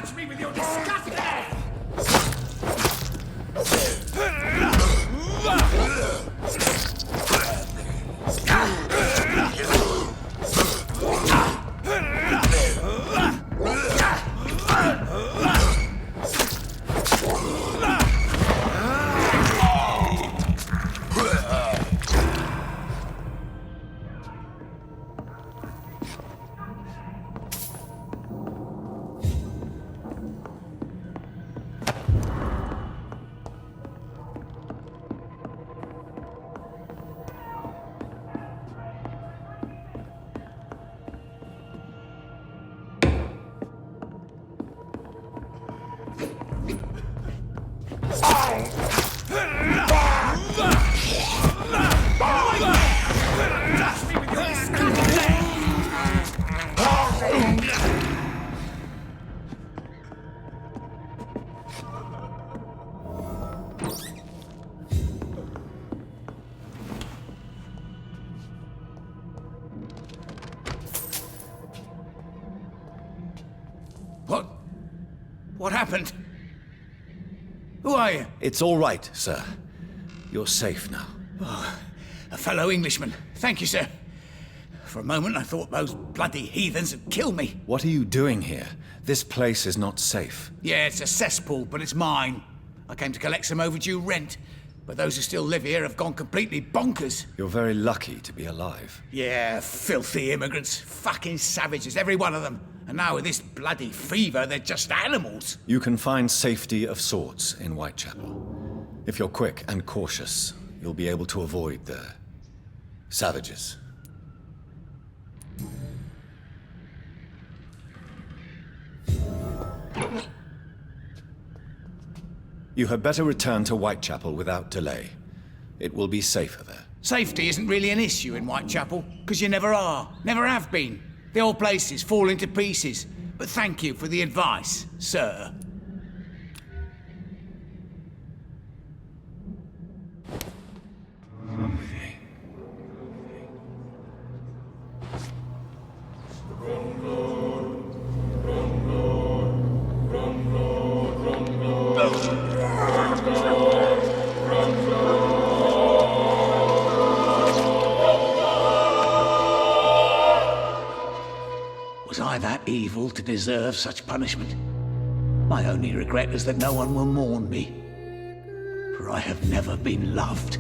touch me with your disgusting hands! What happened? Who are you? It's all right, sir. You're safe now. Oh, a fellow Englishman. Thank you, sir. For a moment, I thought those bloody heathens had killed me. What are you doing here? This place is not safe. Yeah, it's a cesspool, but it's mine. I came to collect some overdue rent, but those who still live here have gone completely bonkers. You're very lucky to be alive. Yeah, filthy immigrants. Fucking savages, every one of them. And now with this bloody fever, they're just animals. You can find safety of sorts in Whitechapel. If you're quick and cautious, you'll be able to avoid the savages. You had better return to Whitechapel without delay. It will be safer there. Safety isn't really an issue in Whitechapel, because you never are, never have been. The old place is falling to pieces. But thank you for the advice, sir. Was I that evil to deserve such punishment? My only regret is that no one will mourn me, for I have never been loved.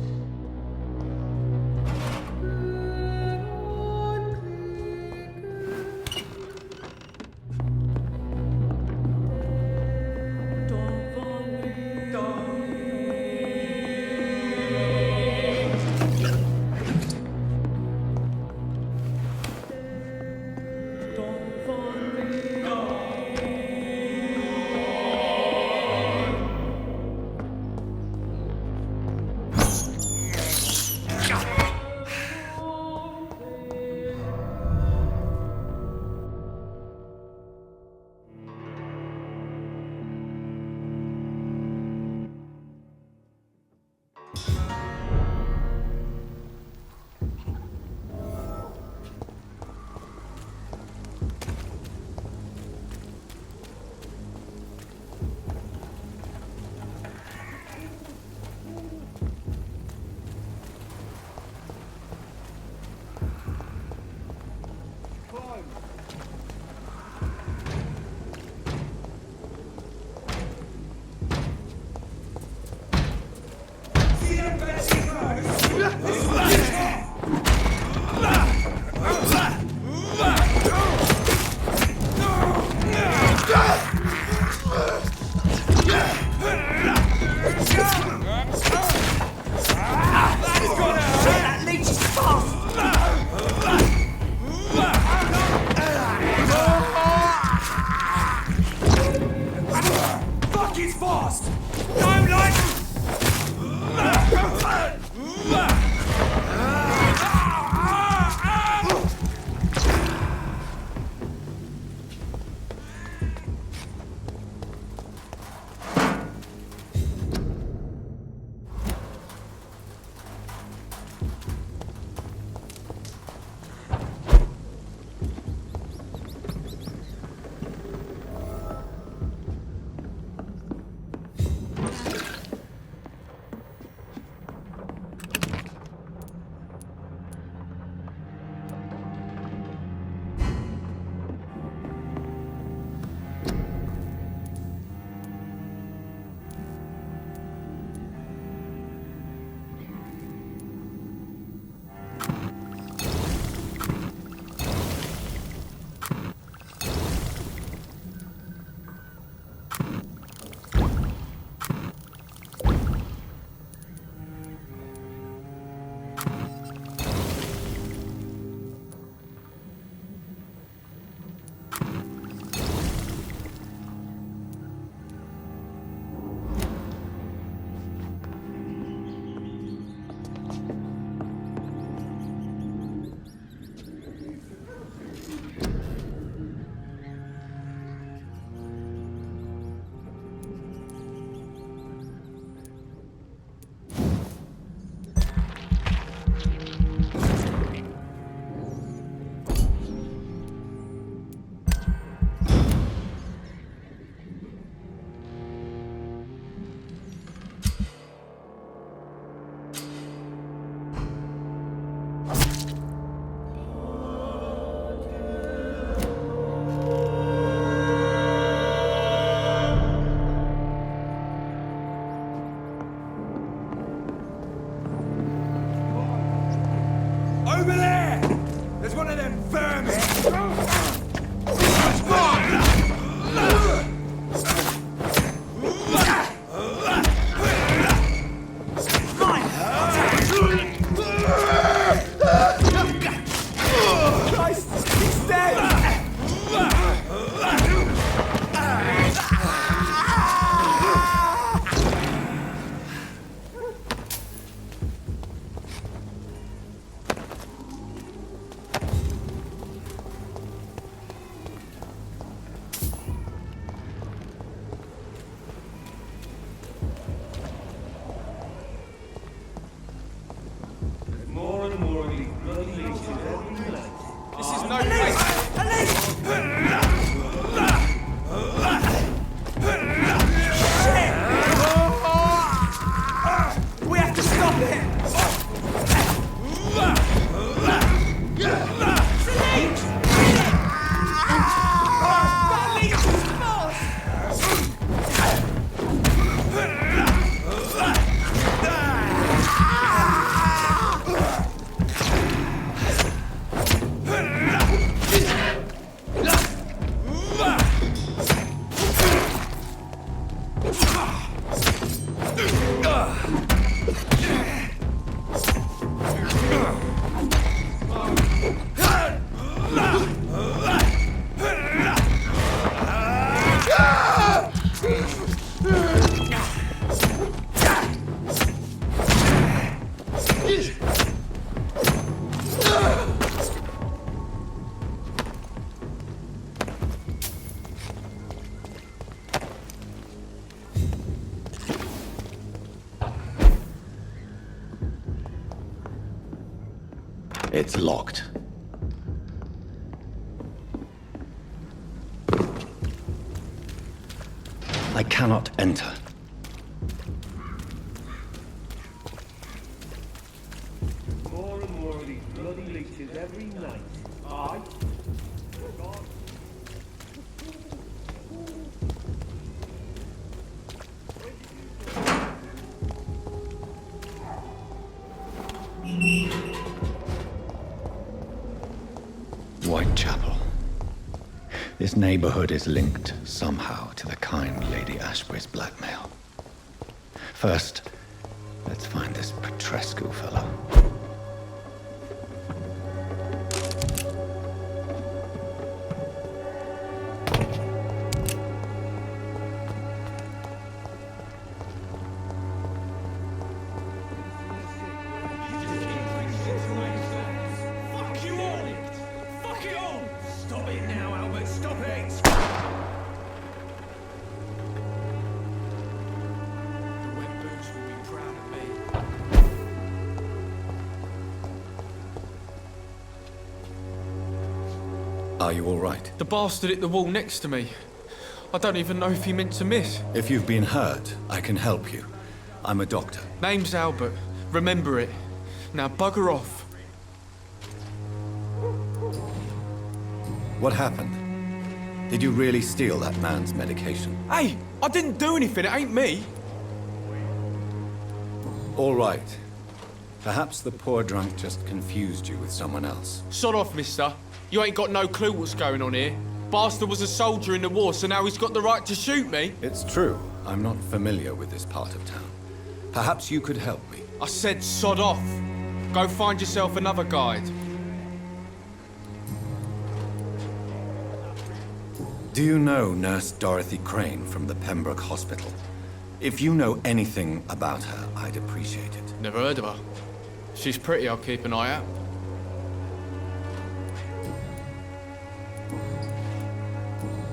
It's locked. I cannot enter. More and more of these bloody leeches every night. Aye. Whitechapel. This neighborhood is linked somehow to the kind Lady Ashbury's blackmail. First, let's find this Petrescu fellow. Are you all right? The bastard hit the wall next to me. I don't even know if he meant to miss. If you've been hurt, I can help you. I'm a doctor. Name's Albert. Remember it. Now bugger off. What happened? Did you really steal that man's medication? Hey, I didn't do anything. It ain't me. All right. Perhaps the poor drunk just confused you with someone else. Sod off, mister. You ain't got no clue what's going on here. Bastard was a soldier in the war, so now he's got the right to shoot me. It's true. I'm not familiar with this part of town. Perhaps you could help me. I said sod off. Go find yourself another guide. Do you know Nurse Dorothy Crane from the Pembroke Hospital? If you know anything about her, I'd appreciate it. Never heard of her. She's pretty, I'll keep an eye out.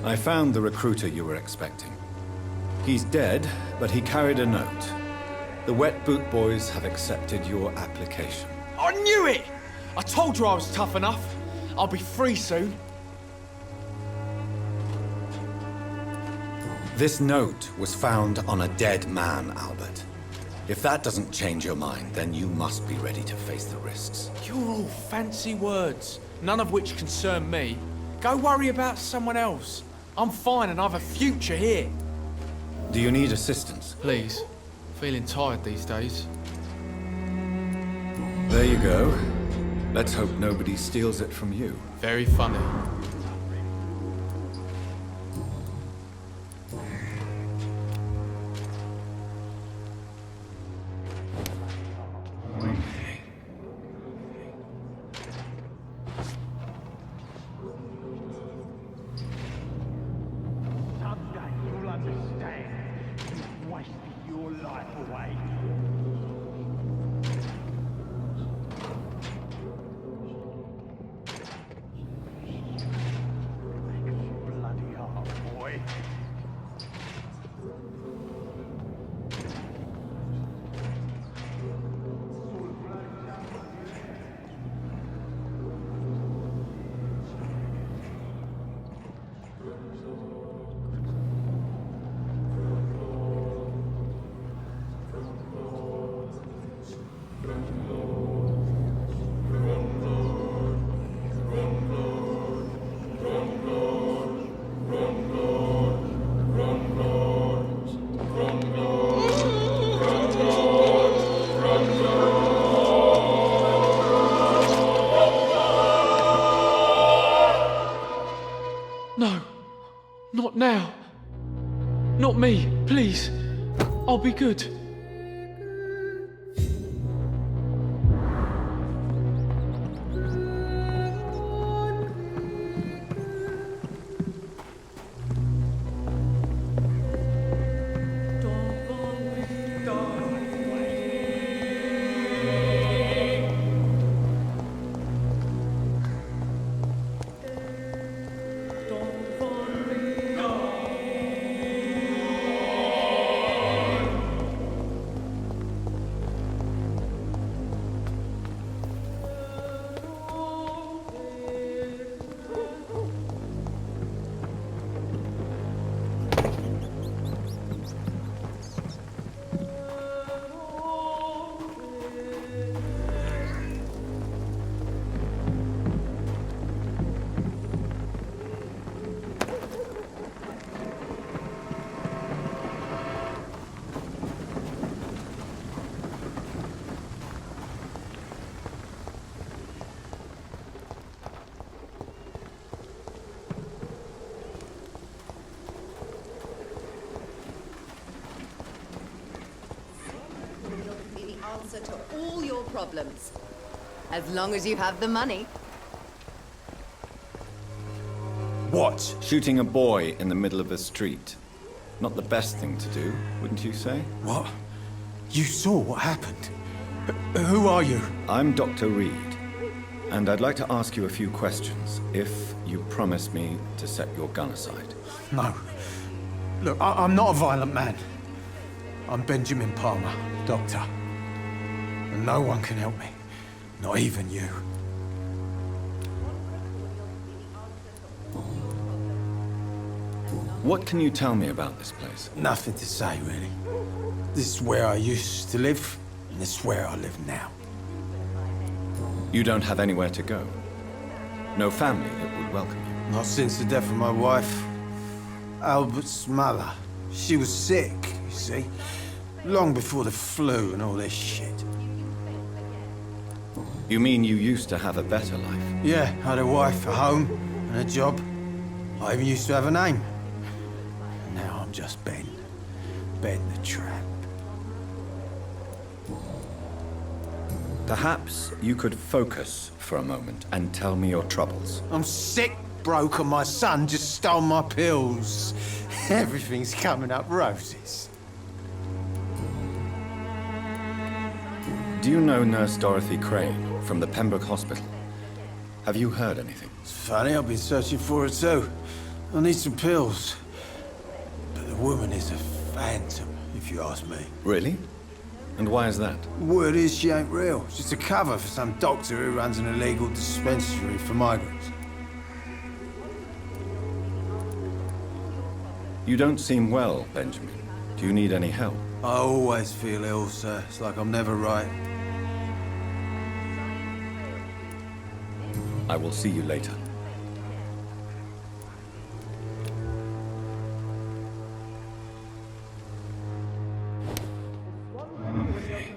I found the recruiter you were expecting. He's dead, but he carried a note. The Wet Boot Boys have accepted your application. I knew it! I told you I was tough enough. I'll be free soon. This note was found on a dead man, Albert. If that doesn't change your mind, then you must be ready to face the risks. You're all fancy words, none of which concern me. Go worry about someone else. I'm fine and I've a future here. Do you need assistance? Please. Feeling tired these days. There you go. Let's hope nobody steals it from you. Very funny. Someday you'll understand. You've wasted your life away. Bloody hell, boy. No, not now. Not me, please. I'll be good. answer to all your problems. As long as you have the money. What? Shooting a boy in the middle of a street. Not the best thing to do, wouldn't you say? What? You saw what happened? Who are you? I'm Dr. Reed, and I'd like to ask you a few questions, if you promise me to set your gun aside. No. Look, I'm not a violent man. I'm Benjamin Palmer, doctor. And no one can help me. Not even you. What can you tell me about this place? Nothing to say, really. This is where I used to live, and this is where I live now. You don't have anywhere to go? No family that would welcome you? Not since the death of my wife, Albert's mother. She was sick, you see. Long before the flu and all this shit. You mean you used to have a better life? Yeah, I had a wife, a home, and a job. I even used to have a name. And now I'm just Ben. Ben the Tramp. Perhaps you could focus for a moment and tell me your troubles. I'm sick, broke, and my son just stole my pills. Everything's coming up roses. Do you know Nurse Dorothy Crane from the Pembroke Hospital? Have you heard anything? It's funny, I've been searching for her too. I need some pills. But the woman is a phantom, if you ask me. Really? And why is that? Word is she ain't real. She's a cover for some doctor who runs an illegal dispensary for migrants. You don't seem well, Benjamin. Do you need any help? I always feel ill, sir. It's like I'm never right. I will see you later.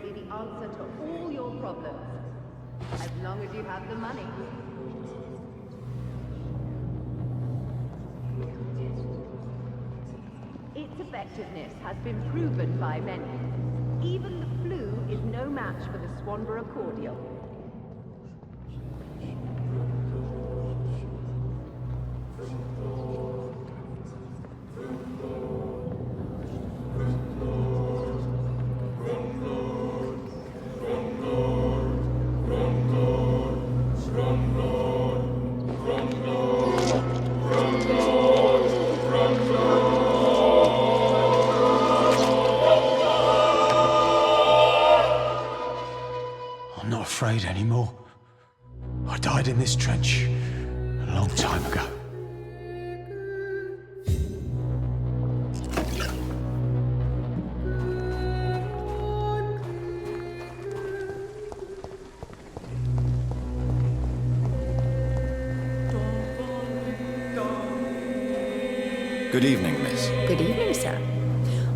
Be the answer to all your problems. As long as you have the money. Its effectiveness has been proven by many. Even the flu is no match for the Swanborough cordial. I'm not afraid anymore. I died in this trench a long time ago. Good evening, miss. Good evening, sir.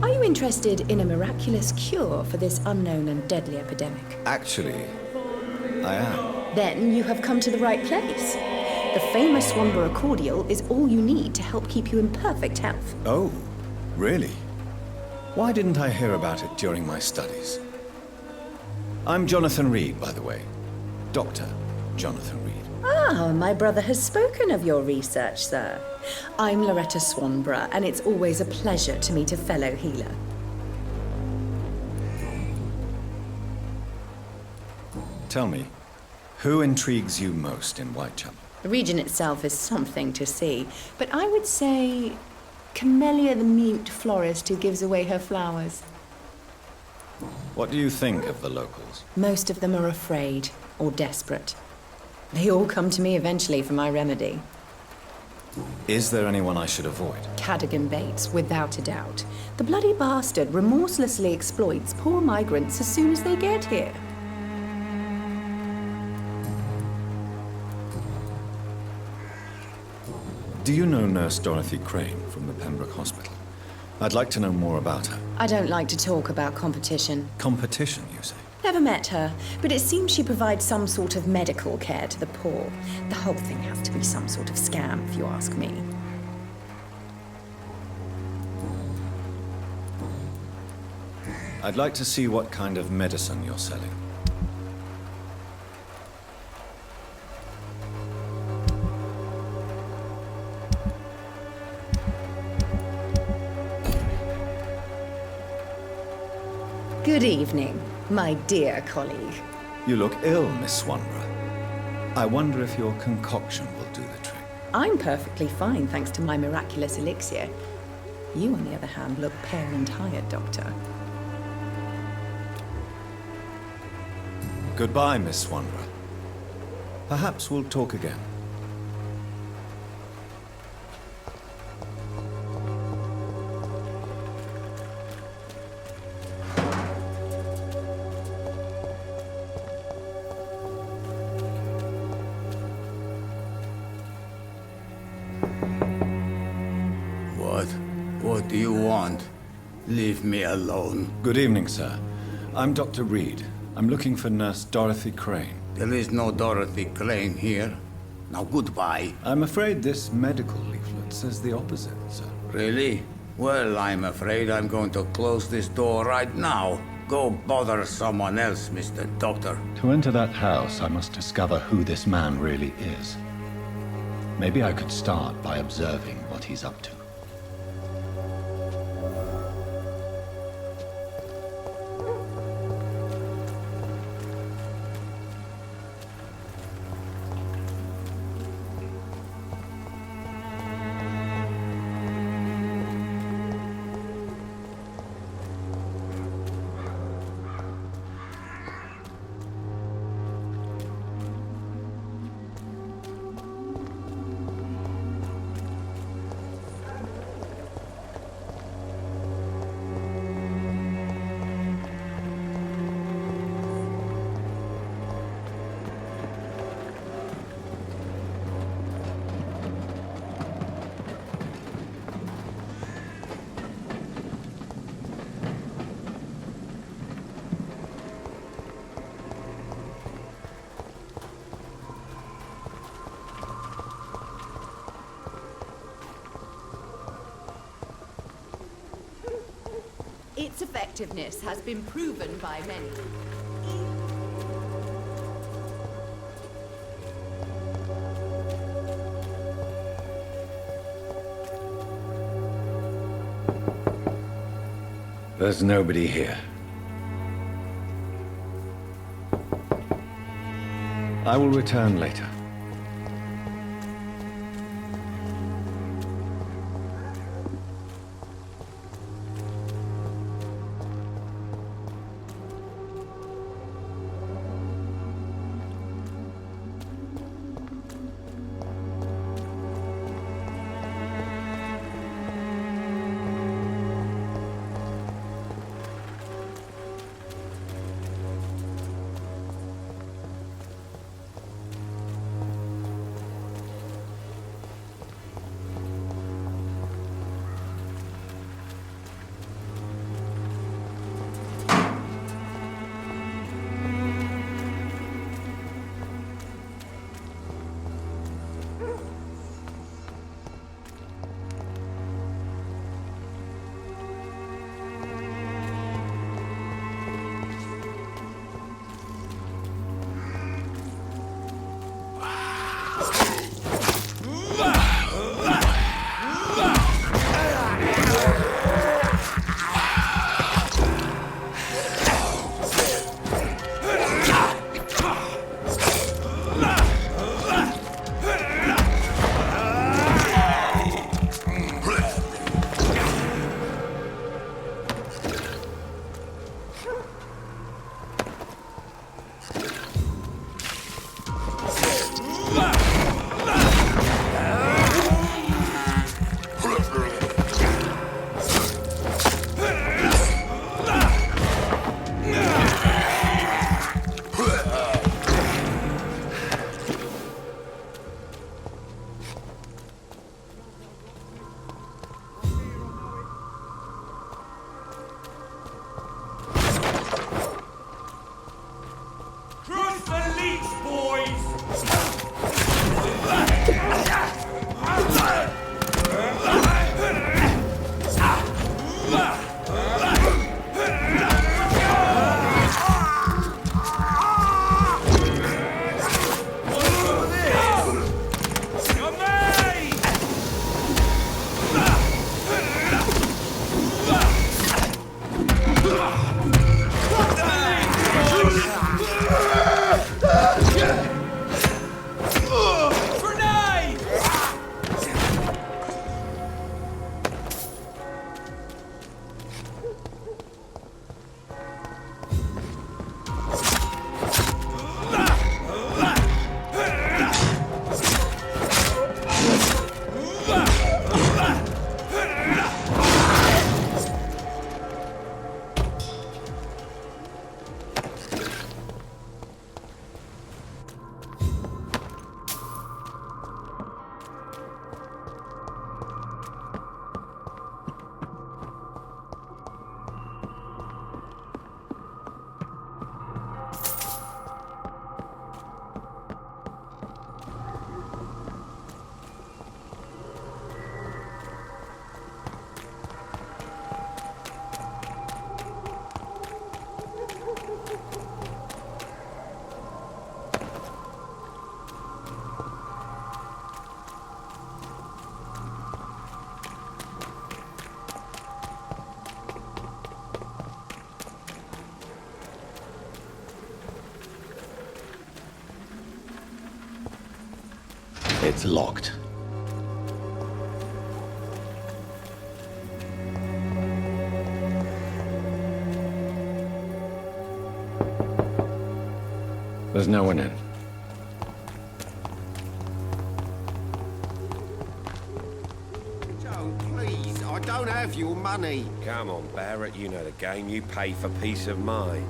Are you interested in a miraculous cure for this unknown and deadly epidemic? Actually, I am. Then you have come to the right place. The famous Swanborough cordial is all you need to help keep you in perfect health. Oh, really? Why didn't I hear about it during my studies? I'm Jonathan Reed, by the way. Dr. Jonathan Reed. Ah, my brother has spoken of your research, sir. I'm Loretta Swanborough, and it's always a pleasure to meet a fellow healer. Tell me, who intrigues you most in Whitechapel? The region itself is something to see, but I would say Camellia the mute florist who gives away her flowers. What do you think of the locals? Most of them are afraid or desperate. They all come to me eventually for my remedy. Is there anyone I should avoid? Cadogan Bates, without a doubt. The bloody bastard remorselessly exploits poor migrants as soon as they get here. Do you know Nurse Dorothy Crane from the Pembroke Hospital? I'd like to know more about her. I don't like to talk about competition. Competition, you say? Never met her, but it seems she provides some sort of medical care to the poor. The whole thing has to be some sort of scam, if you ask me. I'd like to see what kind of medicine you're selling. Good evening, my dear colleague. You look ill, Miss Swanborough. I wonder if your concoction will do the trick. I'm perfectly fine thanks to my miraculous elixir. You, on the other hand, look pale and tired, Doctor. Goodbye, Miss Swanborough. Perhaps we'll talk again. What do you want? Leave me alone. Good evening, sir. I'm Dr. Reed. I'm looking for Nurse Dorothy Crane. There is no Dorothy Crane here. Now goodbye. I'm afraid this medical leaflet says the opposite, sir. Really? Well, I'm afraid I'm going to close this door right now. Go bother someone else, Mr. Doctor. To enter that house, I must discover who this man really is. Maybe I could start by observing what he's up to. Its effectiveness has been proven by many. There's nobody here. I will return later. It's locked. There's no one in. Joe, please, I don't have your money. Come on, Barrett, you know the game. You pay for peace of mind.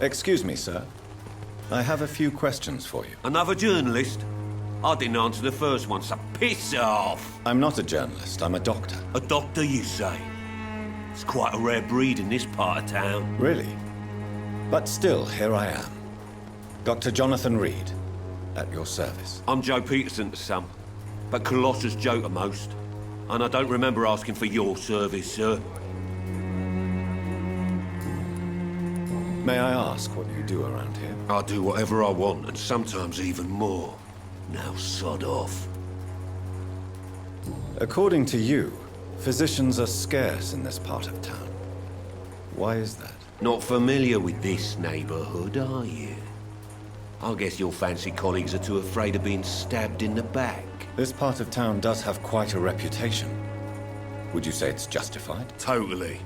Excuse me, sir. I have a few questions for you. Another journalist? I didn't answer the first one, so piss off! I'm not a journalist, I'm a doctor. A doctor, you say? It's quite a rare breed in this part of town. Really? But still, here I am. Dr. Jonathan Reed, at your service. I'm Joe Peterson to some, but Colossus Joe to most. And I don't remember asking for your service, sir. May I ask what you do around here? I do whatever I want, and sometimes even more. Now sod off. According to you, physicians are scarce in this part of town. Why is that? Not familiar with this neighborhood, are you? I guess your fancy colleagues are too afraid of being stabbed in the back. This part of town does have quite a reputation. Would you say it's justified? Totally.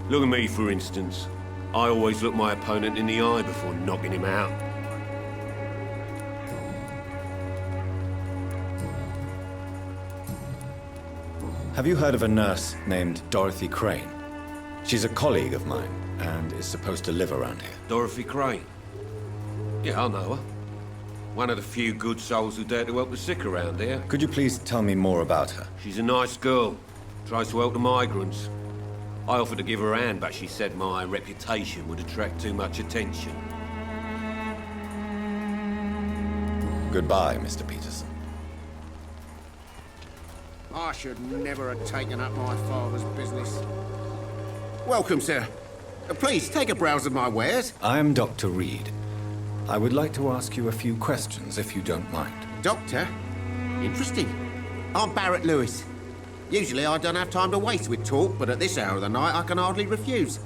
Look at me, for instance. I always look my opponent in the eye before knocking him out. Have you heard of a nurse named Dorothy Crane? She's a colleague of mine, and is supposed to live around here. Dorothy Crane? Yeah, I know her. One of the few good souls who dare to help the sick around here. Could you please tell me more about her? She's a nice girl. Tries to help the migrants. I offered to give her a hand, but she said my reputation would attract too much attention. Goodbye, Mr. Peterson. I should never have taken up my father's business. Welcome, sir. Please, take a browse of my wares. I am Dr. Reed. I would like to ask you a few questions, if you don't mind. Doctor? Interesting. I'm Barrett Lewis. Usually I don't have time to waste with talk, but at this hour of the night I can hardly refuse.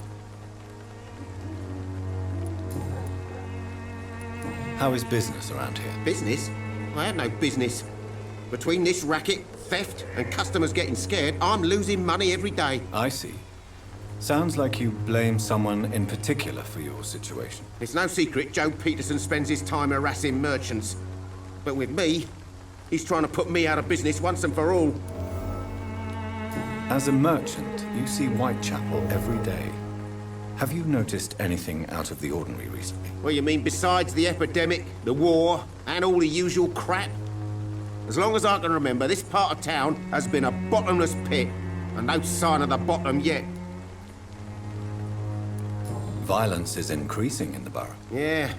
How is business around here? Business? I have no business. Between this racket, theft, and customers getting scared, I'm losing money every day. I see. Sounds like you blame someone in particular for your situation. It's no secret Joe Peterson spends his time harassing merchants. But with me, he's trying to put me out of business once and for all. As a merchant, you see Whitechapel every day. Have you noticed anything out of the ordinary recently? Well, you mean besides the epidemic, the war, and all the usual crap? As long as I can remember, this part of town has been a bottomless pit, and no sign of the bottom yet. Violence is increasing in the borough. Yeah.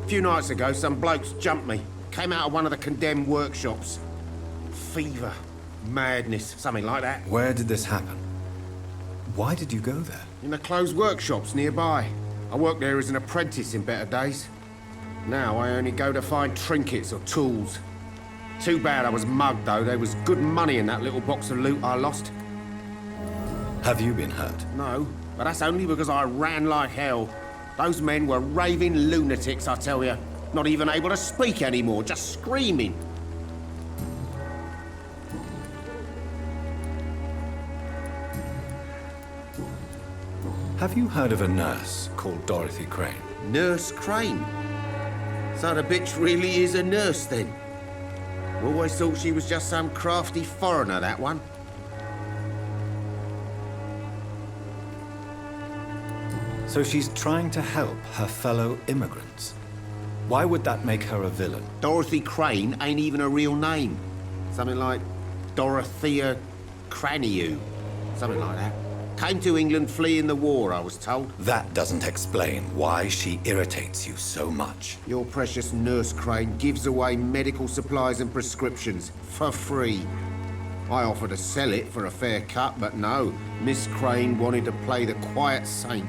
A few nights ago, some blokes jumped me. Came out of one of the condemned workshops. Fever, madness, something like that. Where did this happen? Why did you go there? In the closed workshops nearby. I worked there as an apprentice in better days. Now I only go to find trinkets or tools. Too bad I was mugged, though. There was good money in that little box of loot I lost. Have you been hurt? No, but that's only because I ran like hell. Those men were raving lunatics, I tell you. Not even able to speak anymore, just screaming. Have you heard of a nurse called Dorothy Crane? Nurse Crane? So the bitch really is a nurse, then? Always thought she was just some crafty foreigner, that one. So she's trying to help her fellow immigrants. Why would that make her a villain? Dorothy Crane ain't even a real name. Something like Dorothea Craniu. Something like that. Came to England fleeing the war, I was told. That doesn't explain why she irritates you so much. Your precious Nurse Crane gives away medical supplies and prescriptions for free. I offered to sell it for a fair cut, but no. Miss Crane wanted to play the quiet saint.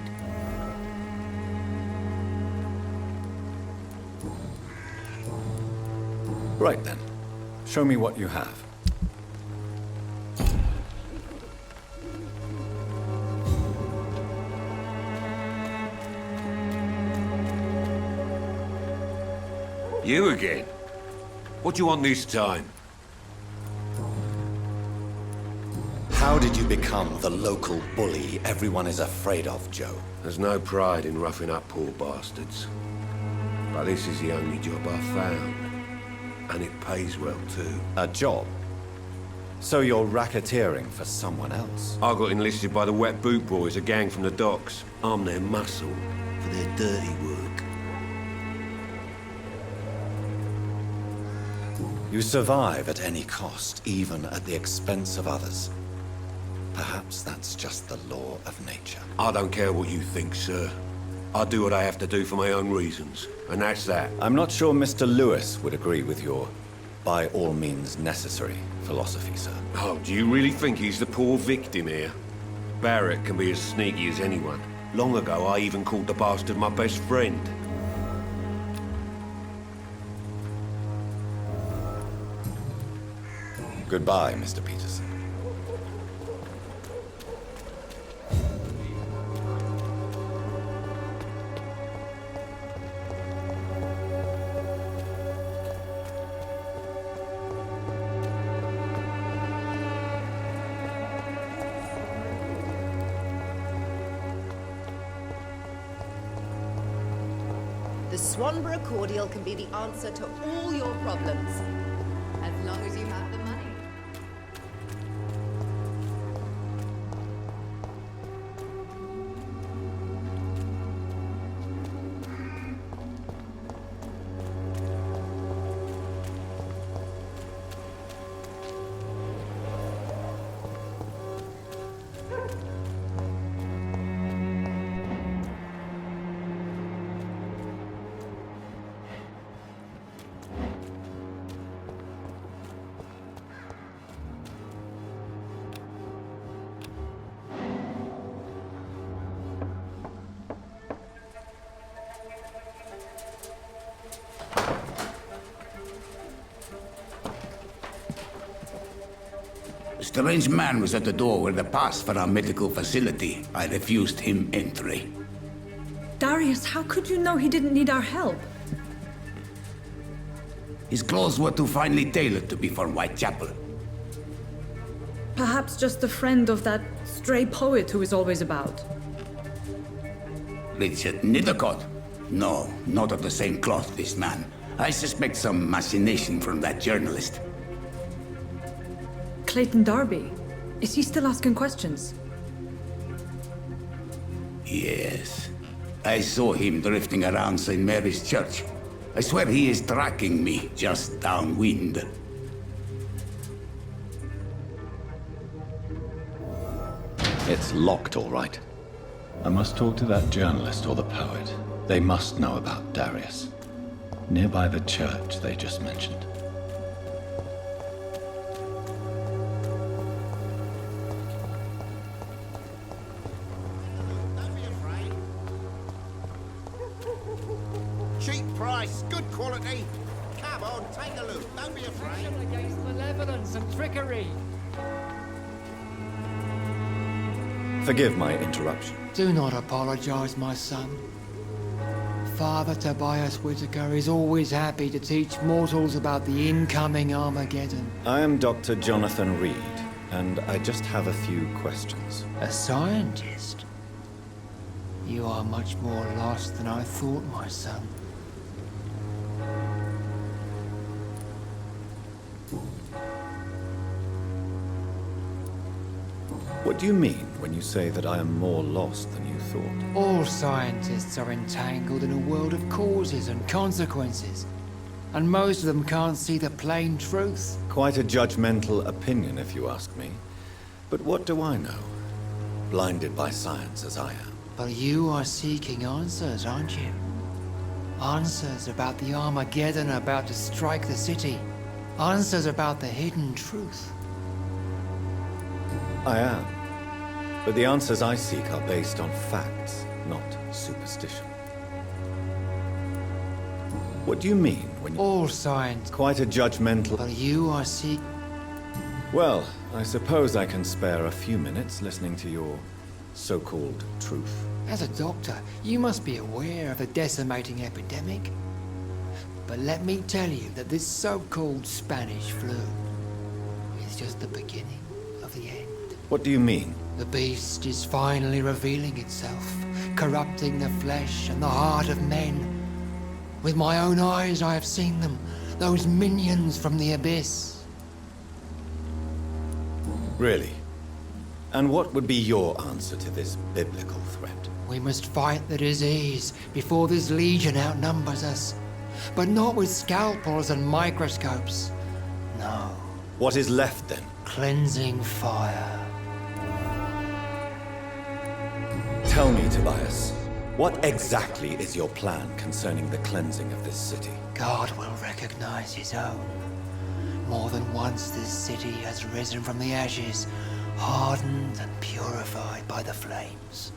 Right then. Show me what you have. You again? What do you want this time? How did you become the local bully everyone is afraid of, Joe? There's no pride in roughing up poor bastards. But this is the only job I've found. And it pays well, too. A job? So you're racketeering for someone else? I got enlisted by the Wet Boot Boys, a gang from the docks. I'm their muscle for their dirty work. You survive at any cost, even at the expense of others. Perhaps that's just the law of nature. I don't care what you think, sir. I do what I have to do for my own reasons, and that's that. I'm not sure Mr. Lewis would agree with your by all means necessary philosophy, sir. Oh, do you really think he's the poor victim here? Barrett can be as sneaky as anyone. Long ago, I even called the bastard my best friend. Goodbye, Mr. Peterson. The Swanborough cordial can be the answer to all your problems, as long as you have the money. A strange man was at the door with a pass for our medical facility. I refused him entry. Darius, how could you know he didn't need our help? His clothes were too finely tailored to be for Whitechapel. Perhaps just a friend of that stray poet who is always about. Richard Nithercott? No, not of the same cloth, this man. I suspect some machination from that journalist. Clayton Darby. Is he still asking questions? Yes. I saw him drifting around St. Mary's Church. I swear he is tracking me just downwind. It's locked, all right. I must talk to that journalist or the poet. They must know about Darius. Nearby the church they just mentioned. Cheap price, good quality. Come on, take a look. Don't be afraid. Against malevolence and trickery. Forgive my interruption. Do not apologize, my son. Father Tobias Whitaker is always happy to teach mortals about the incoming Armageddon. I am Dr. Jonathan Reed, and I just have a few questions. A scientist? You are much more lost than I thought, my son. What do you mean when you say that I am more lost than you thought? All scientists are entangled in a world of causes and consequences, and most of them can't see the plain truth. Quite a judgmental opinion, if you ask me. But what do I know? Blinded by science as I am. But you are seeking answers, aren't you? Answers about the Armageddon about to strike the city. Answers about the hidden truth. I am. But the answers I seek are based on facts, not superstition. What do you mean when you... All science. Quite a judgmental... But you are Well, I suppose I can spare a few minutes listening to your so-called truth. As a doctor, you must be aware of the decimating epidemic. But let me tell you that this so-called Spanish flu is just the beginning of the end. What do you mean? The beast is finally revealing itself, corrupting the flesh and the heart of men. With my own eyes I have seen them, those minions from the abyss. Really? And what would be your answer to this biblical threat? We must fight the disease before this legion outnumbers us. But not with scalpels and microscopes. No. What is left then? Cleansing fire. Tell me, Tobias, what exactly is your plan concerning the cleansing of this city? God will recognize his own. More than once this city has risen from the ashes, hardened and purified by the flames.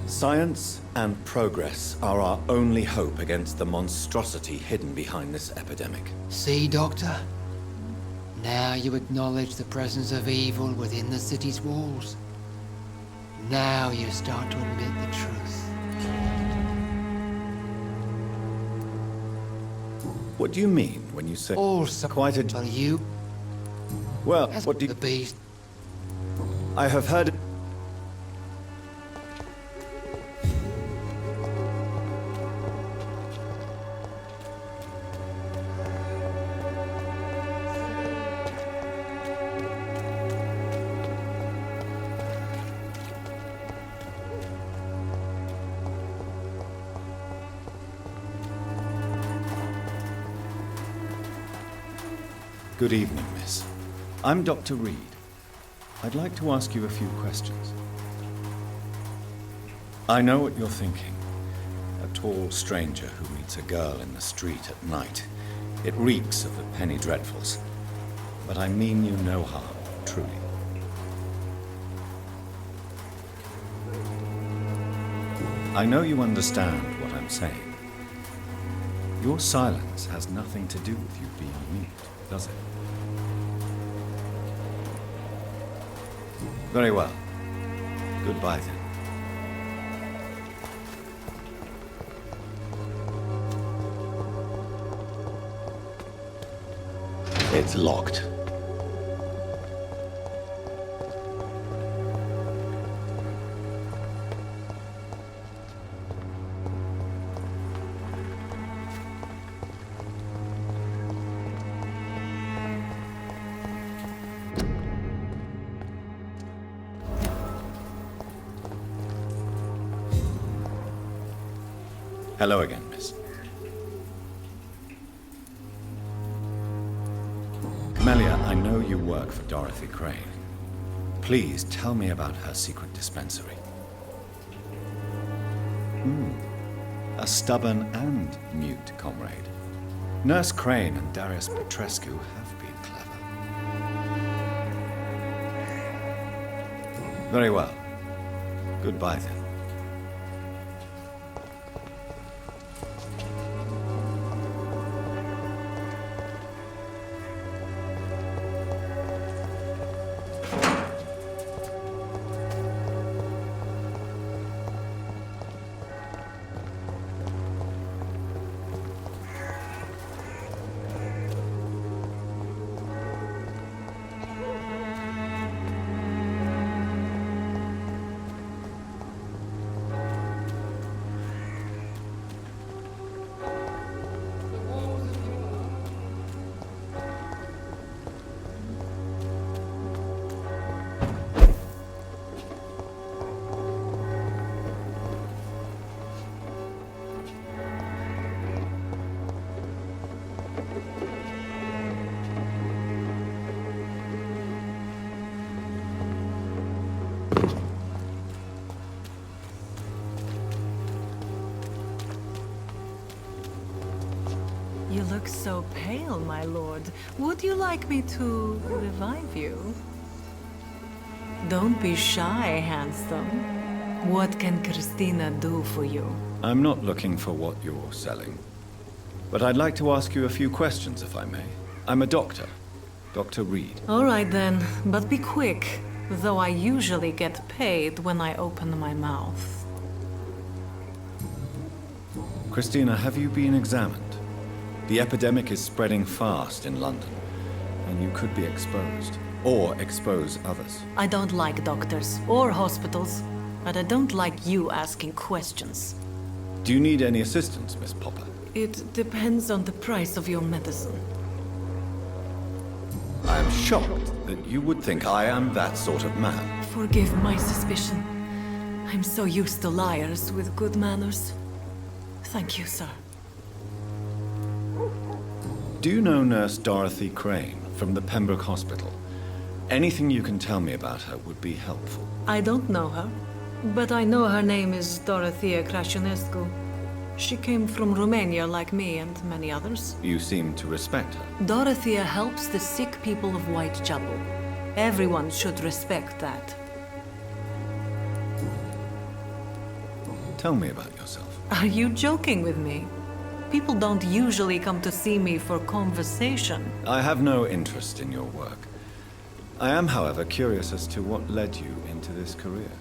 Science and progress are our only hope against the monstrosity hidden behind this epidemic. See, Doctor? Now you acknowledge the presence of evil within the city's walls. Now you start to admit the truth. What do you mean when you say Also, quite a... well, you... Well, what do you... The beast... I have heard... Good evening, miss. I'm Dr. Reed. I'd like to ask you a few questions. I know what you're thinking. A tall stranger who meets a girl in the street at night. It reeks of the penny dreadfuls. But I mean you no harm, truly. I know you understand what I'm saying. Your silence has nothing to do with you being mute, does it? Very well. Goodbye, then. It's locked. Hello again, miss. Melia, I know you work for Dorothy Crane. Please tell me about her secret dispensary. A stubborn and mute comrade. Nurse Crane and Darius Petrescu have been clever. Very well. Goodbye, then. You look so pale, my lord. Would you like me to revive you? Don't be shy, handsome. What can Christina do for you? I'm not looking for what you're selling. But I'd like to ask you a few questions, if I may. I'm a doctor. Dr. Reed. All right then, but be quick. Though I usually get paid when I open my mouth. Christina, have you been examined? The epidemic is spreading fast in London, and you could be exposed. Or expose others. I don't like doctors or hospitals, but I don't like you asking questions. Do you need any assistance, Miss Popper? It depends on the price of your medicine. I am shocked that you would think I am that sort of man. Forgive my suspicion. I'm so used to liars with good manners. Thank you, sir. Do you know Nurse Dorothy Crane from the Pembroke Hospital? Anything you can tell me about her would be helpful. I don't know her, but I know her name is Dorothea Crasionescu. She came from Romania like me and many others. You seem to respect her. Dorothea helps the sick people of Whitechapel. Everyone should respect that. Tell me about yourself. Are you joking with me? People don't usually come to see me for conversation. I have no interest in your work. I am, however, curious as to what led you into this career.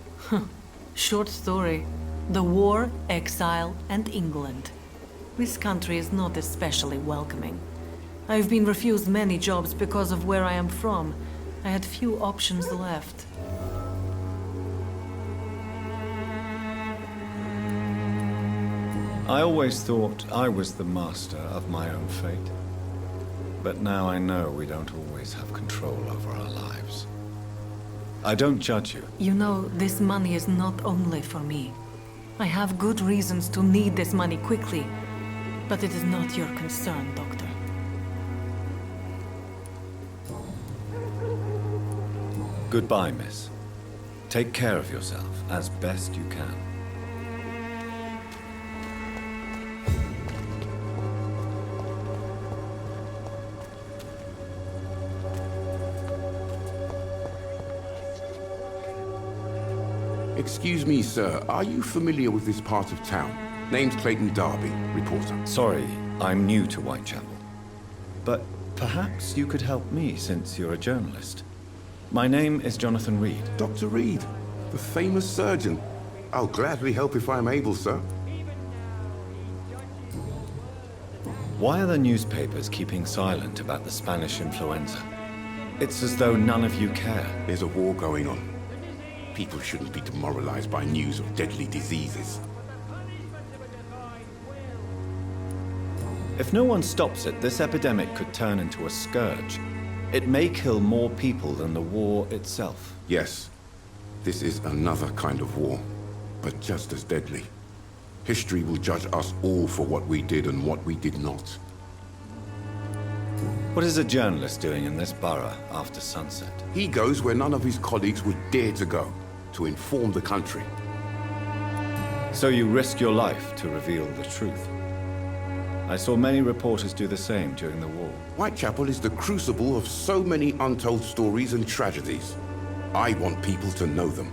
Short story. The war, exile, and England. This country is not especially welcoming. I've been refused many jobs because of where I am from. I had few options left. I always thought I was the master of my own fate. But now I know we don't always have control over our lives. I don't judge you. You know, this money is not only for me. I have good reasons to need this money quickly, but it is not your concern, Doctor. Goodbye, miss. Take care of yourself as best you can. Excuse me, sir. Are you familiar with this part of town? Name's Clayton Darby, reporter. Sorry, I'm new to Whitechapel. But perhaps you could help me since you're a journalist. My name is Jonathan Reed. Dr. Reed, the famous surgeon. I'll gladly help if I'm able, sir. Why are the newspapers keeping silent about the Spanish influenza? It's as though none of you care. There's a war going on. People shouldn't be demoralized by news of deadly diseases. If no one stops it, this epidemic could turn into a scourge. It may kill more people than the war itself. Yes, this is another kind of war, but just as deadly. History will judge us all for what we did and what we did not. What is a journalist doing in this borough after sunset? He goes where none of his colleagues would dare to go, to inform the country. So you risk your life to reveal the truth. I saw many reporters do the same during the war. Whitechapel is the crucible of so many untold stories and tragedies. I want people to know them.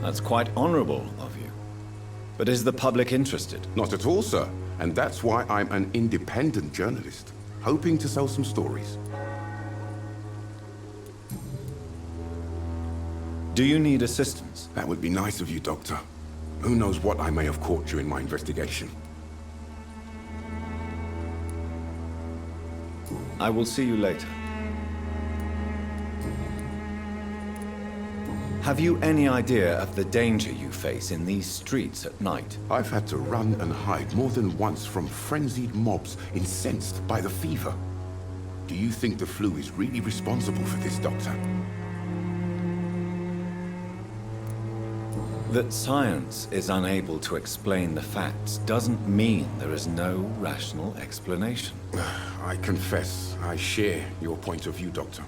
That's quite honorable of you. But is the public interested? Not at all, sir. And that's why I'm an independent journalist, hoping to sell some stories. Do you need assistance? That would be nice of you, Doctor. Who knows what I may have caught during my investigation. I will see you later. Have you any idea of the danger you face in these streets at night? I've had to run and hide more than once from frenzied mobs incensed by the fever. Do you think the flu is really responsible for this, Doctor? That science is unable to explain the facts doesn't mean there is no rational explanation. I confess, I share your point of view, Doctor.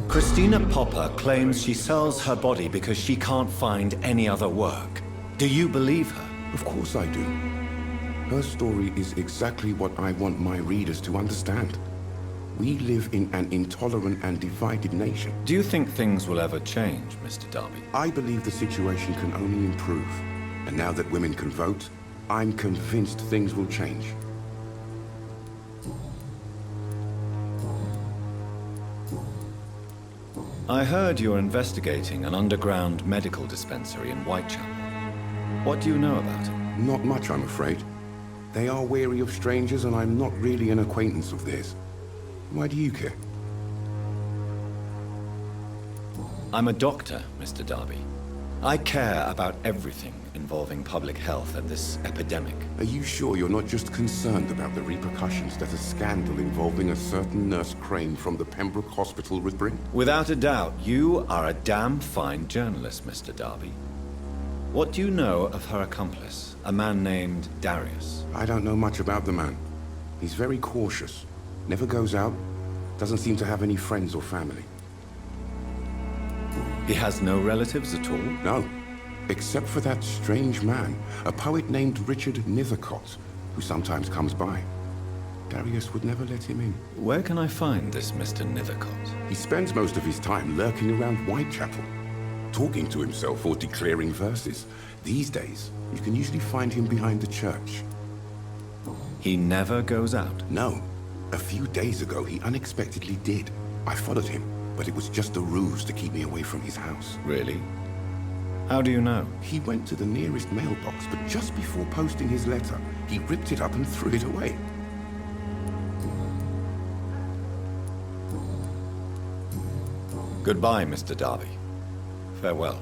Christina Popper claims she sells her body because she can't find any other work. Do you believe her? Of course I do. Her story is exactly what I want my readers to understand. We live in an intolerant and divided nation. Do you think things will ever change, Mr. Darby? I believe the situation can only improve. And now that women can vote, I'm convinced things will change. I heard you're investigating an underground medical dispensary in Whitechapel. What do you know about it? Not much, I'm afraid. They are wary of strangers, and I'm not really an acquaintance of theirs. Why do you care? I'm a doctor, Mr. Darby. I care about everything involving public health and this epidemic. Are you sure you're not just concerned about the repercussions that a scandal involving a certain Nurse Crane from the Pembroke Hospital would bring? Without a doubt, you are a damn fine journalist, Mr. Darby. What do you know of her accomplice, a man named Darius? I don't know much about the man. He's very cautious. Never goes out. Doesn't seem to have any friends or family. He has no relatives at all? No. Except for that strange man, a poet named Richard Nithercott, who sometimes comes by. Darius would never let him in. Where can I find this Mr. Nithercott? He spends most of his time lurking around Whitechapel, talking to himself or declaring verses. These days, you can usually find him behind the church. He never goes out? No. A few days ago, he unexpectedly did. I followed him, but it was just a ruse to keep me away from his house. Really? How do you know? He went to the nearest mailbox, but just before posting his letter, he ripped it up and threw it away. Goodbye, Mr. Darby. Farewell.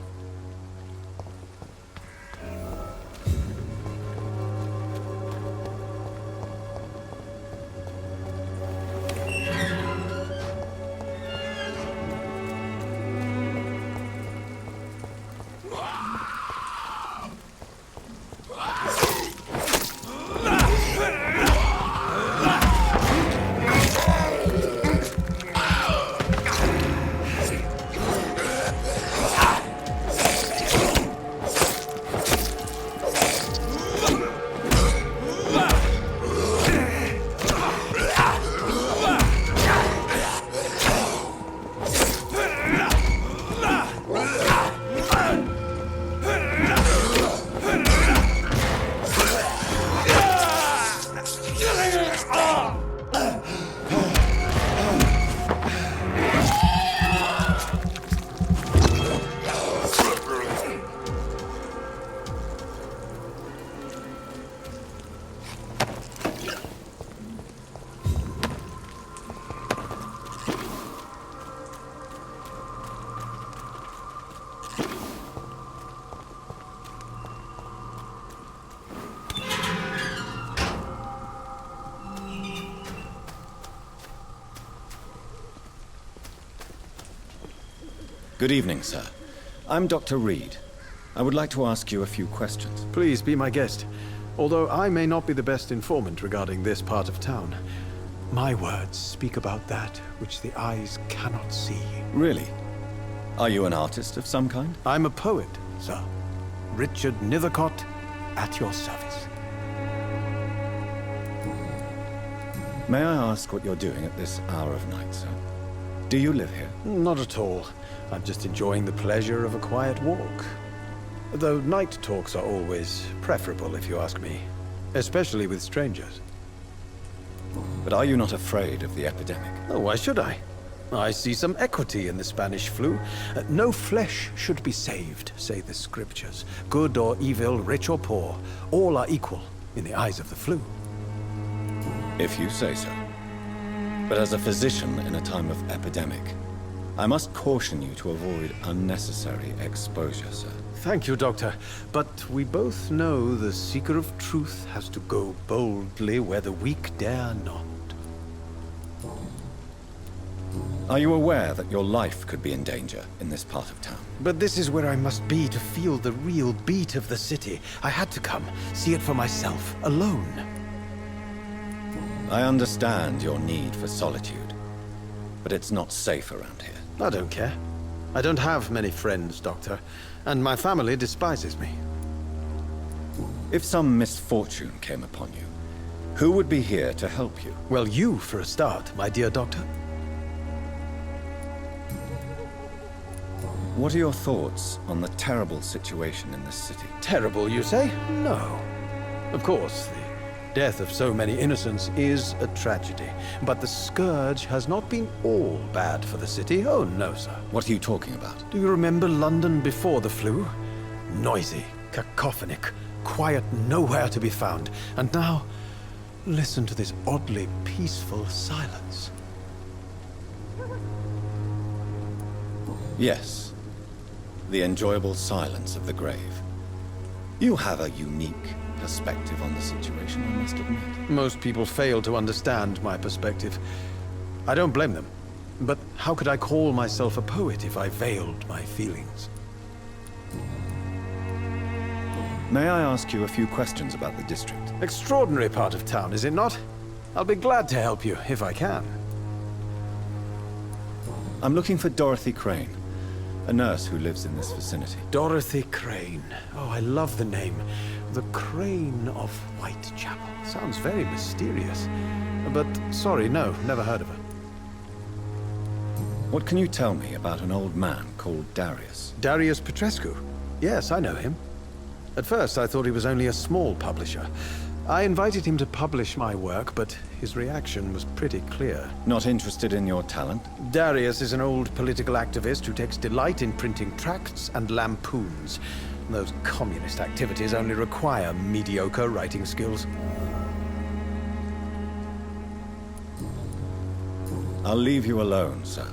Good evening, sir. I'm Dr. Reed. I would like to ask you a few questions. Please be my guest. Although I may not be the best informant regarding this part of town, my words speak about that which the eyes cannot see. Really? Are you an artist of some kind? I'm a poet, sir. Richard Nithercott, at your service. May I ask what you're doing at this hour of night, sir? Do you live here? Not at all. I'm just enjoying the pleasure of a quiet walk. Though night talks are always preferable, if you ask me. Especially with strangers. But are you not afraid of the epidemic? Oh, why should I? I see some equity in the Spanish flu. No flesh should be saved, say the scriptures. Good or evil, rich or poor, all are equal in the eyes of the flu. If you say so. But as a physician in a time of epidemic, I must caution you to avoid unnecessary exposure, sir. Thank you, Doctor. But we both know the seeker of truth has to go boldly where the weak dare not. Are you aware that your life could be in danger in this part of town? But this is where I must be to feel the real beat of the city. I had to come, see it for myself, alone. I understand your need for solitude, but it's not safe around here. I don't care. I don't have many friends, Doctor, and my family despises me. If some misfortune came upon you, who would be here to help you? Well, you for a start, my dear Doctor. What are your thoughts on the terrible situation in this city? Terrible, you say? No. Of course, the death of so many innocents is a tragedy. But the scourge has not been all bad for the city. Oh, no, sir. What are you talking about? Do you remember London before the flu? Noisy, Cacophonic, quiet nowhere to be found. And now, listen to this oddly peaceful silence. Yes. The enjoyable silence of the grave. You have a unique perspective on the situation, I must admit. Most people fail to understand my perspective. I don't blame them. But how could I call myself a poet if I veiled my feelings? May I ask you a few questions about the district? Extraordinary part of town, is it not? I'll be glad to help you, if I can. I'm looking for Dorothy Crane, a nurse who lives in this vicinity. Dorothy Crane. Oh, I love the name. The Crane of Whitechapel. Sounds very mysterious. But, sorry, no, never heard of her. What can you tell me about an old man called Darius? Darius Petrescu? Yes, I know him. At first, I thought he was only a small publisher. I invited him to publish my work, but his reaction was pretty clear. Not interested in your talent? Darius is an old political activist who takes delight in printing tracts and lampoons. Those communist activities only require mediocre writing skills. I'll leave you alone, sir.